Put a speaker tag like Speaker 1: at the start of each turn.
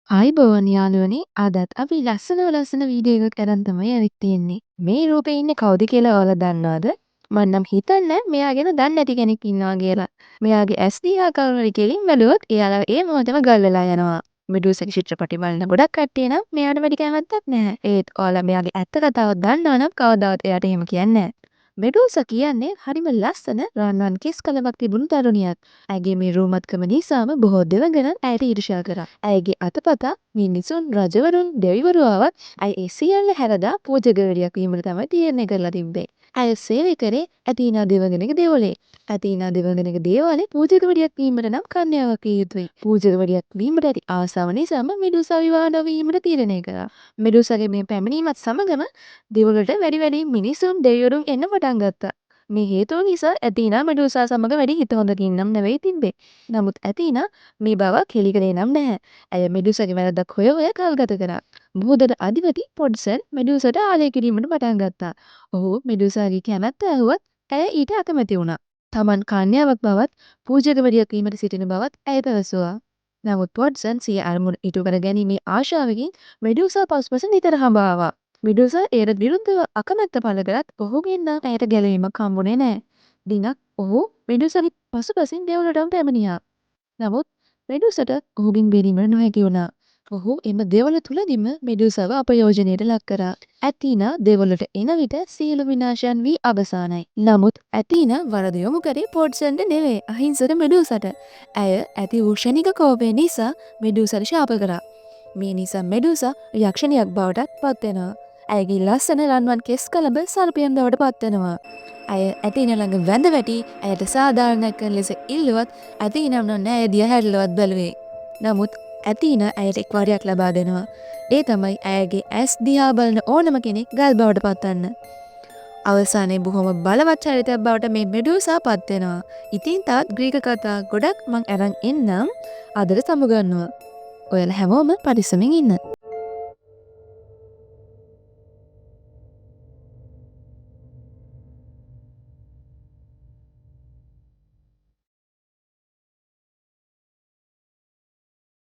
Speaker 1: ආයිබෝවන් යාළුවනේ අදත් අපි ලස්සන වීඩියෝ එකක් අරන් තමයි ඇවිත් තියෙන්නේ. මේ රූපේ ඉන්නේ කවුද කියලා ඔයාලා දන්නවද? මං නම් හිතන්නේ මෙයා ගැන දන්නේ නැති කෙනෙක් ඉන්නවා කියලා. මෙයාගේ ඇස් දිහා කවුරුහරි කෙලින් බැලුවොත් එයාලා ඒ මොහොතේම ගල් වෙලා යනවා. මෙඩූසාගේ චිත්‍රපටි බලන ගොඩක් කට්ටිය නම් මෙයාට වැඩි කැමැත්තක් නැහැ. ඒත් ඔයාලා මෙයාගේ ඇත්ත කතාව දන්නවා නම් කවදාවත් එයාට එහෙම කියන්නේ නැහැ. මෙඩූසා කියන්නේ හරිම ලස්සන රන්වන් කෙස් කලවක් තිබුණු තරුණියක්. ඇගේ මේ රූමත්කම නිසාම බොහෝ දෙවඟනන් ඇයට ඊර්ෂ්‍යා කරා. ඇයගේ අතපතා මිනිසුන් රජවරුන් දෙවිවරු ආවත් ඇය ඒ සියල්ල හැරදා පූජකවරියක් වීමට තමයි තීරණය කරලා තිබ්බේ. ඇය සේවය කරේ ඇතීනා දෙවඟනගේ දෙවොලේ. ඇතීනා දෙවඟනගේ දේවාලේ පූජකවරියක් වීමට නම් කන්‍යාවක් විය යුතුයි. පූජකවරියක් වීමට ඇති ආසාව නිසාම මෙඩූසා විවාහ නොවීමට තීරණය කළා. මෙඩූසාගේ මේ පැමිණීමත් සමගම දෙවොලට වැඩියෙන් මිනිසුන් දෙවිවරුන් එන්න පටන් ගත්තා. මේ හේතුව නිසා ඇතීනා මෙඩූසා සමග වැඩි හිත හොඳකින් නම් නෙවෙයි තිබ්බේ. නමුත් ඇතීනා මේ බව කෙළි කළේ නම් නැහැ. ඇය මෙඩූසාගේ වැරද්දක් හොය කල් ගත කරා. මුහුදට අධිපති පොඩ්සන් මෙඩූසාට ආලය කිරීමට පටන් ගත්තා. ඔහු මෙඩූසාගේ කැමැත්ත ඇහුවත් ඇය ඊට අකමැති වුණා. තමන් කන්‍යාවක් බවත් පූජකවරියක් වීමට සිටින බවත් ඇය පැවසුවා. නමුත් පොඩ්සන් සිය අරමුණ ඉටු කර ගැනීමේ ආශාවකින් මෙඩූසා පසුපස නිතර හඹා ආවා. මෙඩූසා එයට විරුද්ධව අකමැත්ත පළ කරත් ඔහුගෙන් නම් ඇයට ගැලවීමක් හම්බුනේ නැහැ. දිනක් ඔහු මෙඩූසාගේ පසුපසින් දෙවොලටම පැමිණියා. නමුත් මෙඩූසට ඔහුගෙන් බේරීමට නොහැකි වුණා. ඔහු එම දෙවොල තුලදීම මෙඩූසාව අපයෝජනයට ලක් කරා. ඇතීනා දෙවොලට එන විට සියලු විනාශයන් වී අවසానයි. නමුත් ඇතීනා වරද යොමු කරේ පොඩ්සන්ට නෙවෙයි අහිංසක මෙඩූසට. ඇය ඇති වූ ක්ෂණික කෝපය නිසා මෙඩූසට ශාප කරා. මේ නිසා මෙඩූසා යක්ෂණියක් බවට පත් වෙනවා. ඇයගේ ලස්සන රන්වන් කෙස් කලබ සර්පයන් බවට පත් වෙනවා. ඇය ඇතීනා ළඟ වැඳ වැටි ඇයට සාධාරණයක් කරන ලෙස ඉල්ලුවත් ඇතීනම් නොන්නේ ඇය දිහා හැරිලවත් බැලුවේ. නමුත් ඇතීනා ඇයට එක් වරයක් ලබා දෙනවා. ඒ තමයි ඇයගේ ඇස් දිහා බලන ඕනම කෙනෙක් ගල් බවට පත්වන්න. අවසානයේ බොහොම බලවත් චරිතයක් බවට මේ මෙඩූසා පත් වෙනවා. ඉතින් තාත් ග්‍රීක කතා ගොඩක් මං අරන් එන්නම් අදට සමුගන්නවා. ඔයාලා හැමෝම පරිස්සමින් ඉන්න.